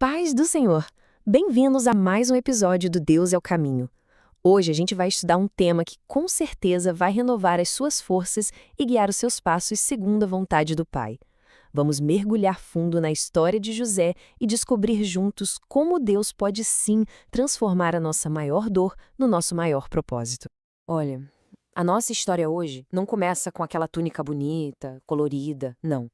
Paz do Senhor! Bem-vindos a mais um episódio do Deus é o Caminho. Hoje a gente vai estudar um tema que com certeza vai renovar as suas forças e guiar os seus passos segundo a vontade do Pai. Vamos mergulhar fundo na história de José e descobrir juntos como Deus pode sim transformar a nossa maior dor no nosso maior propósito. Olha, a nossa história hoje não começa com aquela túnica bonita, colorida, não.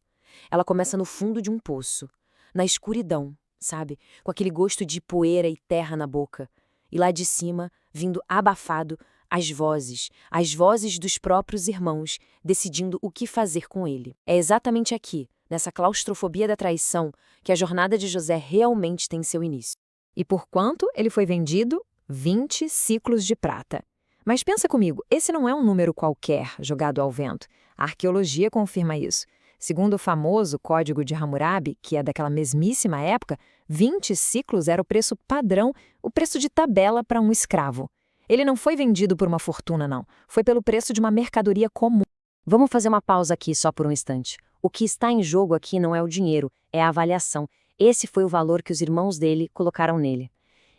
Ela começa no fundo de um poço, na escuridão, sabe? Com aquele gosto de poeira e terra na boca. E lá de cima, vindo abafado, as vozes dos próprios irmãos, decidindo o que fazer com ele. É exatamente aqui, nessa claustrofobia da traição, que a jornada de José realmente tem seu início. E por quanto ele foi vendido? 20 ciclos de prata. Mas pensa comigo, esse não é um número qualquer jogado ao vento. A arqueologia confirma isso. Segundo o famoso Código de Hammurabi, que é daquela mesmíssima época, 20 ciclos era o preço padrão, o preço de tabela para um escravo. Ele não foi vendido por uma fortuna, não. Foi pelo preço de uma mercadoria comum. Vamos fazer uma pausa aqui só por um instante. O que está em jogo aqui não é o dinheiro, é a avaliação. Esse foi o valor que os irmãos dele colocaram nele.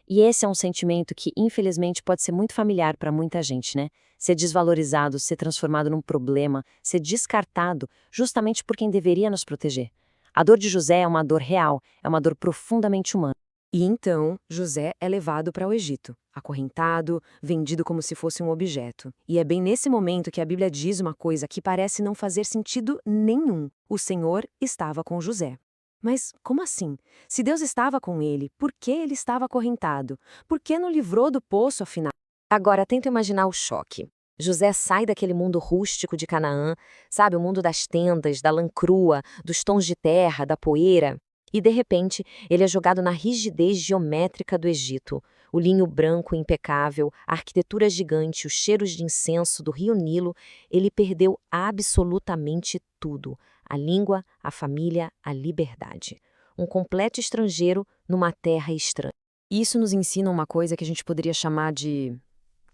E esse é um sentimento que, infelizmente, pode ser muito familiar para muita gente, né? Ser desvalorizado, ser transformado num problema, ser descartado, justamente por quem deveria nos proteger. A dor de José é uma dor real, é uma dor profundamente humana. E então, José é levado para o Egito, acorrentado, vendido como se fosse um objeto. E é bem nesse momento que a Bíblia diz uma coisa que parece não fazer sentido nenhum. O Senhor estava com José. Mas como assim? Se Deus estava com ele, por que ele estava acorrentado? Por que não livrou do poço, afinal? Agora, tenta imaginar o choque. José sai daquele mundo rústico de Canaã, sabe, o mundo das tendas, da lã crua, dos tons de terra, da poeira. E, de repente, ele é jogado na rigidez geométrica do Egito. O linho branco impecável, a arquitetura gigante, os cheiros de incenso do rio Nilo, ele perdeu absolutamente tudo. A língua, a família, a liberdade. Um completo estrangeiro numa terra estranha. Isso nos ensina uma coisa que a gente poderia chamar de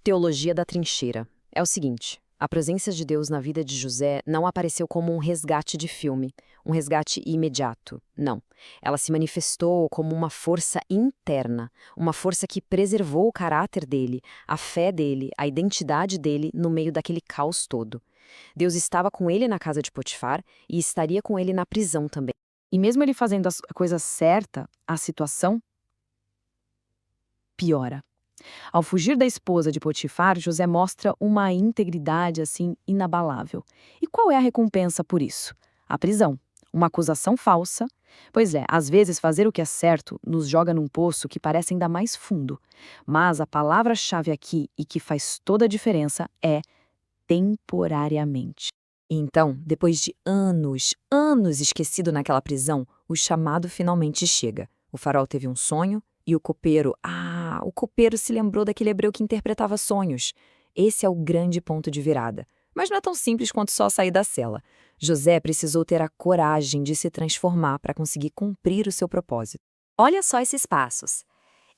teologia da trincheira. É o seguinte, a presença de Deus na vida de José não apareceu como um resgate de filme, um resgate imediato, não. Ela se manifestou como uma força interna, uma força que preservou o caráter dele, a fé dele, a identidade dele no meio daquele caos todo. Deus estava com ele na casa de Potifar e estaria com ele na prisão também. E mesmo ele fazendo a coisa certa, a situação piora. Ao fugir da esposa de Potifar, José mostra uma integridade assim inabalável. E qual é a recompensa por isso? A prisão. Uma acusação falsa. Pois é, às vezes fazer o que é certo nos joga num poço que parece ainda mais fundo. Mas a palavra-chave aqui e que faz toda a diferença é temporariamente. Então, depois de anos esquecido naquela prisão, o chamado finalmente chega. O faraó teve um sonho e o copeiro se lembrou daquele hebreu que interpretava sonhos. Esse é o grande ponto de virada. Mas não é tão simples quanto só sair da cela. José precisou ter a coragem de se transformar para conseguir cumprir o seu propósito. Olha só esses passos.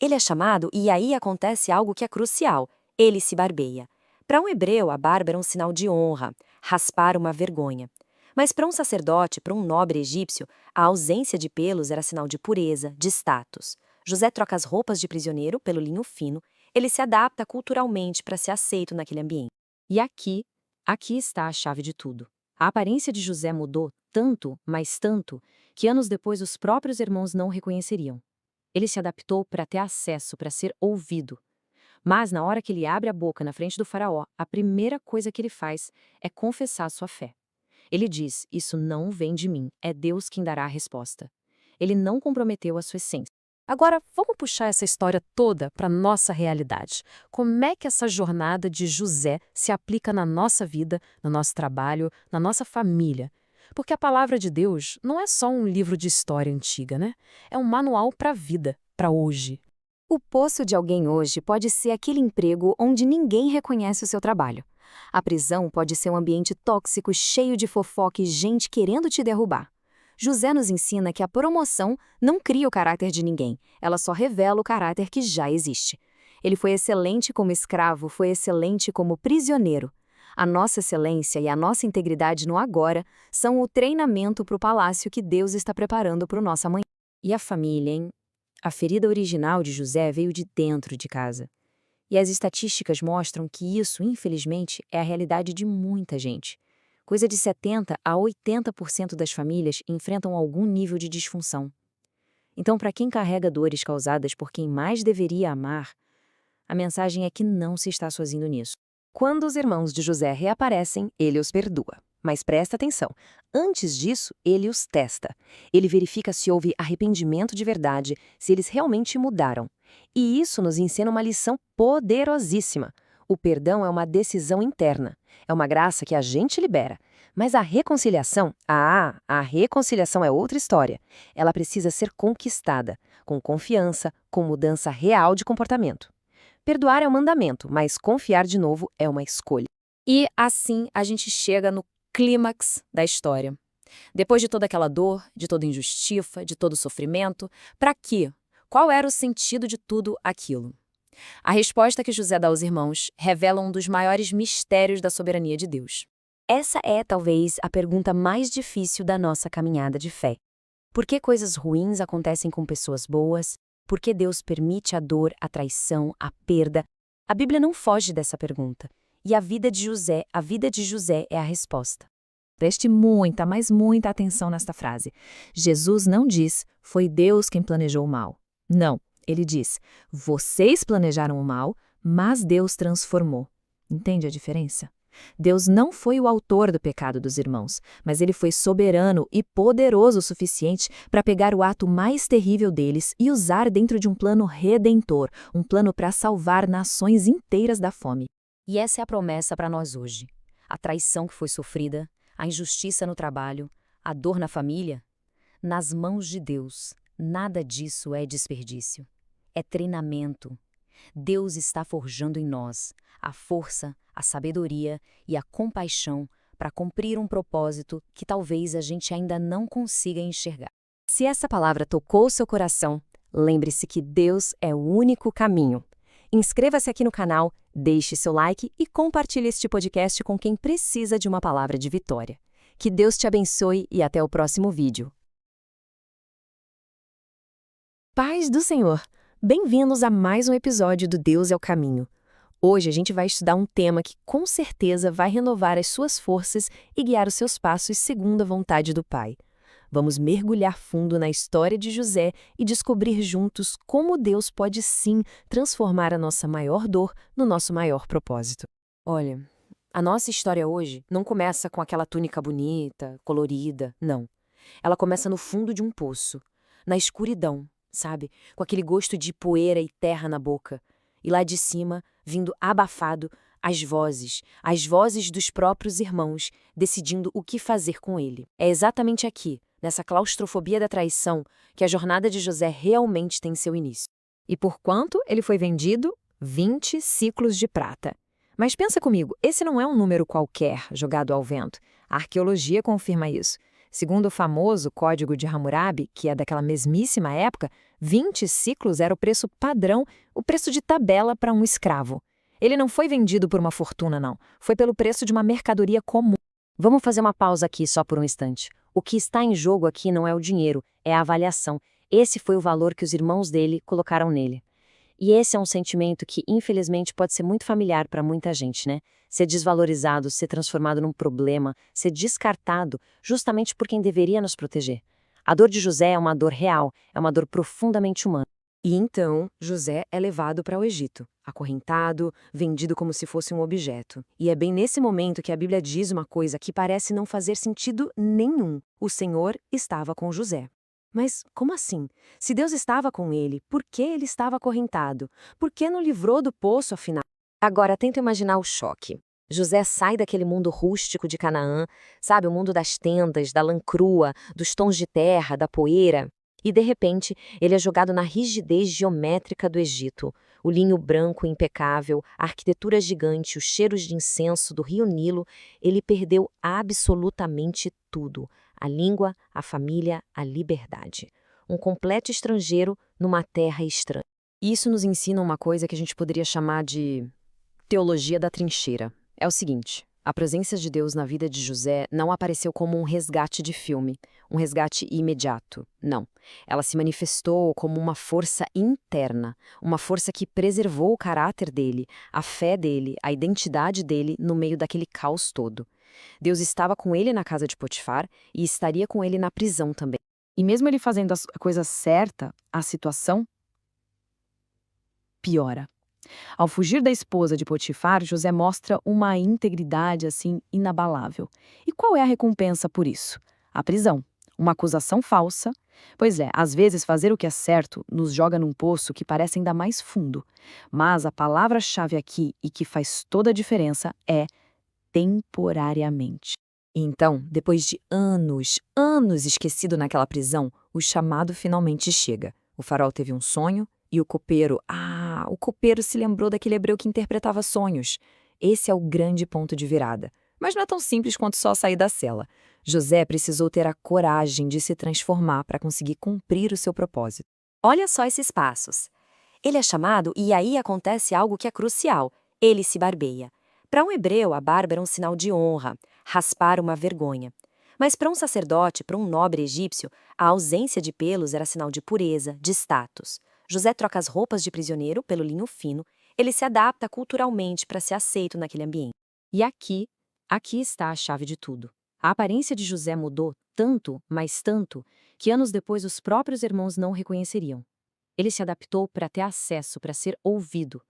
Ele é chamado e aí acontece algo que é crucial. Ele se barbeia. Para um hebreu, a barba era um sinal de honra, raspar uma vergonha. Mas para um sacerdote, para um nobre egípcio, a ausência de pelos era sinal de pureza, de status. José troca as roupas de prisioneiro pelo linho fino, ele se adapta culturalmente para ser aceito naquele ambiente. E aqui está a chave de tudo. A aparência de José mudou tanto, mas tanto, que anos depois os próprios irmãos não o reconheceriam. Ele se adaptou para ter acesso, para ser ouvido. Mas na hora que ele abre a boca na frente do faraó, a primeira coisa que ele faz é confessar sua fé. Ele diz, isso não vem de mim, é Deus quem dará a resposta. Ele não comprometeu a sua essência. Agora, vamos puxar essa história toda para a nossa realidade. Como é que essa jornada de José se aplica na nossa vida, no nosso trabalho, na nossa família? Porque a palavra de Deus não é só um livro de história antiga, né? É um manual para a vida, para hoje. O poço de alguém hoje pode ser aquele emprego onde ninguém reconhece o seu trabalho. A prisão pode ser um ambiente tóxico, cheio de fofoca e gente querendo te derrubar. José nos ensina que a promoção não cria o caráter de ninguém, ela só revela o caráter que já existe. Ele foi excelente como escravo, foi excelente como prisioneiro. A nossa excelência e a nossa integridade no agora são o treinamento para o palácio que Deus está preparando para o nosso amanhã. E a família, hein? A ferida original de José veio de dentro de casa. E as estatísticas mostram que isso, infelizmente, é a realidade de muita gente. Coisa de 70 a 80% das famílias enfrentam algum nível de disfunção. Então, para quem carrega dores causadas por quem mais deveria amar, a mensagem é que não se está sozinho nisso. Quando os irmãos de José reaparecem, ele os perdoa. Mas presta atenção, antes disso, ele os testa. Ele verifica se houve arrependimento de verdade, se eles realmente mudaram. E isso nos ensina uma lição poderosíssima. O perdão é uma decisão interna. É uma graça que a gente libera. Mas a reconciliação, a reconciliação é outra história. Ela precisa ser conquistada, com confiança, com mudança real de comportamento. Perdoar é um mandamento, mas confiar de novo é uma escolha. E assim a gente chega no clímax da história. Depois de toda aquela dor, de toda injustiça, de todo sofrimento, para quê? Qual era o sentido de tudo aquilo? A resposta que José dá aos irmãos revela um dos maiores mistérios da soberania de Deus. Essa é, talvez, a pergunta mais difícil da nossa caminhada de fé. Por que coisas ruins acontecem com pessoas boas? Por que Deus permite a dor, a traição, a perda? A Bíblia não foge dessa pergunta. E a vida de José é a resposta. Preste muita, mas muita atenção nesta frase. Jesus não diz, foi Deus quem planejou o mal. Não, ele diz, vocês planejaram o mal, mas Deus transformou. Entende a diferença? Deus não foi o autor do pecado dos irmãos, mas ele foi soberano e poderoso o suficiente para pegar o ato mais terrível deles e usar dentro de um plano redentor, um plano para salvar nações inteiras da fome. E essa é a promessa para nós hoje. A traição que foi sofrida, a injustiça no trabalho, a dor na família, nas mãos de Deus, nada disso é desperdício. É treinamento. Deus está forjando em nós a força, a sabedoria e a compaixão para cumprir um propósito que talvez a gente ainda não consiga enxergar. Se essa palavra tocou seu coração, lembre-se que Deus é o único caminho. Inscreva-se aqui no canal, deixe seu like e compartilhe este podcast com quem precisa de uma palavra de vitória. Que Deus te abençoe e até o próximo vídeo. Paz do Senhor! Bem-vindos a mais um episódio do Deus é o Caminho. Hoje a gente vai estudar um tema que com certeza vai renovar as suas forças e guiar os seus passos segundo a vontade do Pai. Vamos mergulhar fundo na história de José e descobrir juntos como Deus pode sim transformar a nossa maior dor no nosso maior propósito. Olha, a nossa história hoje não começa com aquela túnica bonita, colorida, não. Ela começa no fundo de um poço, na escuridão, sabe? Com aquele gosto de poeira e terra na boca. E lá de cima, vindo abafado, as vozes dos próprios irmãos, decidindo o que fazer com ele. É exatamente aqui, nessa claustrofobia da traição, que a jornada de José realmente tem seu início. E por quanto ele foi vendido? 20 ciclos de prata. Mas pensa comigo, esse não é um número qualquer jogado ao vento. A arqueologia confirma isso. Segundo o famoso Código de Hammurabi, que é daquela mesmíssima época, 20 ciclos era o preço padrão, o preço de tabela para um escravo. Ele não foi vendido por uma fortuna, não. Foi pelo preço de uma mercadoria comum. Vamos fazer uma pausa aqui só por um instante. O que está em jogo aqui não é o dinheiro, é a avaliação. Esse foi o valor que os irmãos dele colocaram nele. E esse é um sentimento que, infelizmente, pode ser muito familiar para muita gente, né? Ser desvalorizado, ser transformado num problema, ser descartado, justamente por quem deveria nos proteger. A dor de José é uma dor real, é uma dor profundamente humana. E então, José é levado para o Egito, acorrentado, vendido como se fosse um objeto. E é bem nesse momento que a Bíblia diz uma coisa que parece não fazer sentido nenhum. O Senhor estava com José. Mas como assim? Se Deus estava com ele, por que ele estava acorrentado? Por que não livrou do poço, afinal? Agora, tenta imaginar o choque. José sai daquele mundo rústico de Canaã, sabe, o mundo das tendas, da lã crua, dos tons de terra, da poeira. E, de repente, ele é jogado na rigidez geométrica do Egito. O linho branco impecável, a arquitetura gigante, os cheiros de incenso do rio Nilo, ele perdeu absolutamente tudo. A língua, a família, a liberdade. Um completo estrangeiro numa terra estranha. Isso nos ensina uma coisa que a gente poderia chamar de teologia da trincheira. É o seguinte, A presença de Deus na vida de José não apareceu como um resgate de filme, um resgate imediato. Não. Ela se manifestou como uma força interna, uma força que preservou o caráter dele, a fé dele, a identidade dele no meio daquele caos todo. Deus estava com ele na casa de Potifar e estaria com ele na prisão também. E mesmo ele fazendo a coisa certa, a situação piora. Ao fugir da esposa de Potifar, José mostra uma integridade assim inabalável. E qual é a recompensa por isso? A prisão. Uma acusação falsa. Pois é, às vezes fazer o que é certo nos joga num poço que parece ainda mais fundo. Mas a palavra-chave aqui e que faz toda a diferença é temporariamente. Então, depois de anos esquecido naquela prisão, o chamado finalmente chega. O faraó teve um sonho e o copeiro se lembrou daquele hebreu que interpretava sonhos. Esse é o grande ponto de virada. Mas não é tão simples quanto só sair da cela. José precisou ter a coragem de se transformar para conseguir cumprir o seu propósito. Olha só esses passos. Ele é chamado e aí acontece algo que é crucial. Ele se barbeia. Para um hebreu, a barba era um sinal de honra, raspar uma vergonha. Mas para um sacerdote, para um nobre egípcio, a ausência de pelos era sinal de pureza, de status. José troca as roupas de prisioneiro pelo linho fino, ele se adapta culturalmente para ser aceito naquele ambiente. E aqui está a chave de tudo. A aparência de José mudou tanto, mas tanto, que anos depois os próprios irmãos não o reconheceriam. Ele se adaptou para ter acesso, para ser ouvido.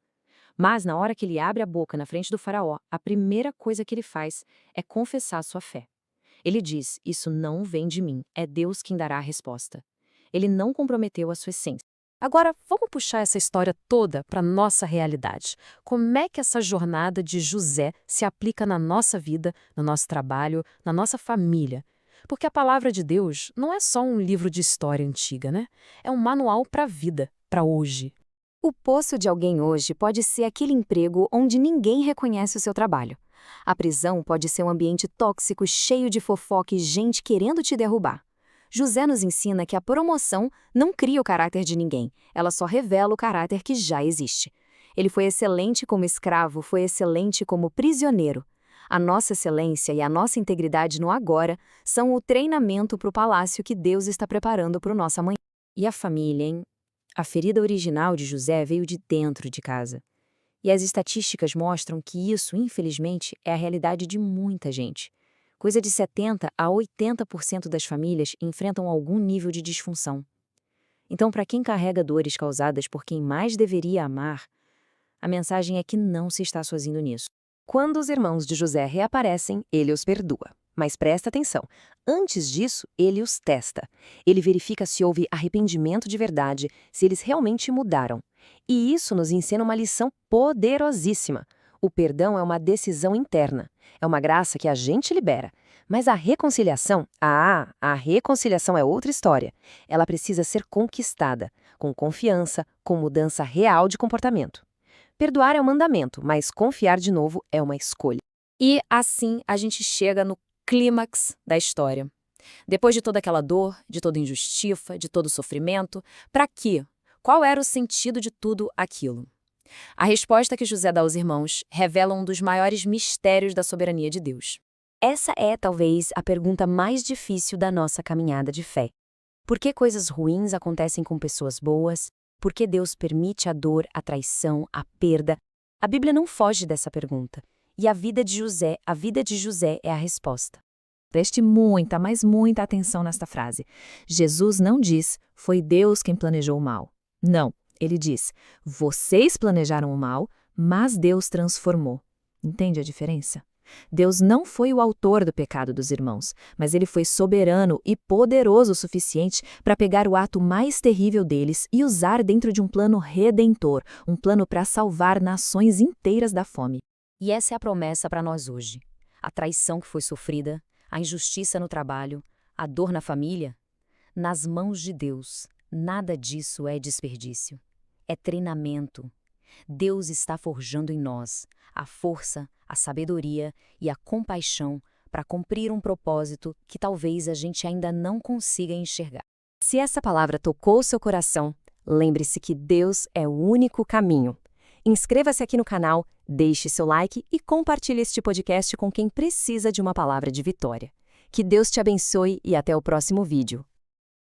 Mas na hora que ele abre a boca na frente do faraó, a primeira coisa que ele faz é confessar sua fé. Ele diz, isso não vem de mim, é Deus quem dará a resposta. Ele não comprometeu a sua essência. Agora, vamos puxar essa história toda para a nossa realidade. Como é que essa jornada de José se aplica na nossa vida, no nosso trabalho, na nossa família? Porque a palavra de Deus não é só um livro de história antiga, né? É um manual para a vida, para hoje. O poço de alguém hoje pode ser aquele emprego onde ninguém reconhece o seu trabalho. A prisão pode ser um ambiente tóxico, cheio de fofoca e gente querendo te derrubar. José nos ensina que a promoção não cria o caráter de ninguém, ela só revela o caráter que já existe. Ele foi excelente como escravo, foi excelente como prisioneiro. A nossa excelência e a nossa integridade no agora são o treinamento para o palácio que Deus está preparando para o nosso amanhã. E a família, hein? A ferida original de José veio de dentro de casa. E as estatísticas mostram que isso, infelizmente, é a realidade de muita gente. Coisa de 70% a 80% das famílias enfrentam algum nível de disfunção. Então, para quem carrega dores causadas por quem mais deveria amar, a mensagem é que não se está sozinho nisso. Quando os irmãos de José reaparecem, ele os perdoa. Mas presta atenção, antes disso, ele os testa. Ele verifica se houve arrependimento de verdade, se eles realmente mudaram. E isso nos ensina uma lição poderosíssima. O perdão é uma decisão interna. É uma graça que a gente libera. Mas a reconciliação é outra história. Ela precisa ser conquistada, com confiança, com mudança real de comportamento. Perdoar é um mandamento, mas confiar de novo é uma escolha. E assim a gente chega no clímax da história. Depois de toda aquela dor, de toda injustiça, de todo sofrimento, para quê? Qual era o sentido de tudo aquilo? A resposta que José dá aos irmãos revela um dos maiores mistérios da soberania de Deus. Essa é, talvez, a pergunta mais difícil da nossa caminhada de fé. Por que coisas ruins acontecem com pessoas boas? Por que Deus permite a dor, a traição, a perda? A Bíblia não foge dessa pergunta. E a vida de José é a resposta. Preste muita, mas muita atenção nesta frase. Jesus não diz, foi Deus quem planejou o mal. Não, ele diz, vocês planejaram o mal, mas Deus transformou. Entende a diferença? Deus não foi o autor do pecado dos irmãos, mas ele foi soberano e poderoso o suficiente para pegar o ato mais terrível deles e usar dentro de um plano redentor, um plano para salvar nações inteiras da fome. E essa é a promessa para nós hoje. A traição que foi sofrida, a injustiça no trabalho, a dor na família, nas mãos de Deus, nada disso é desperdício. É treinamento. Deus está forjando em nós a força, a sabedoria e a compaixão para cumprir um propósito que talvez a gente ainda não consiga enxergar. Se essa palavra tocou o seu coração, lembre-se que Deus é o único caminho. Inscreva-se aqui no canal, Deixe seu like e compartilhe este podcast com quem precisa de uma palavra de vitória. Que Deus te abençoe e até o próximo vídeo.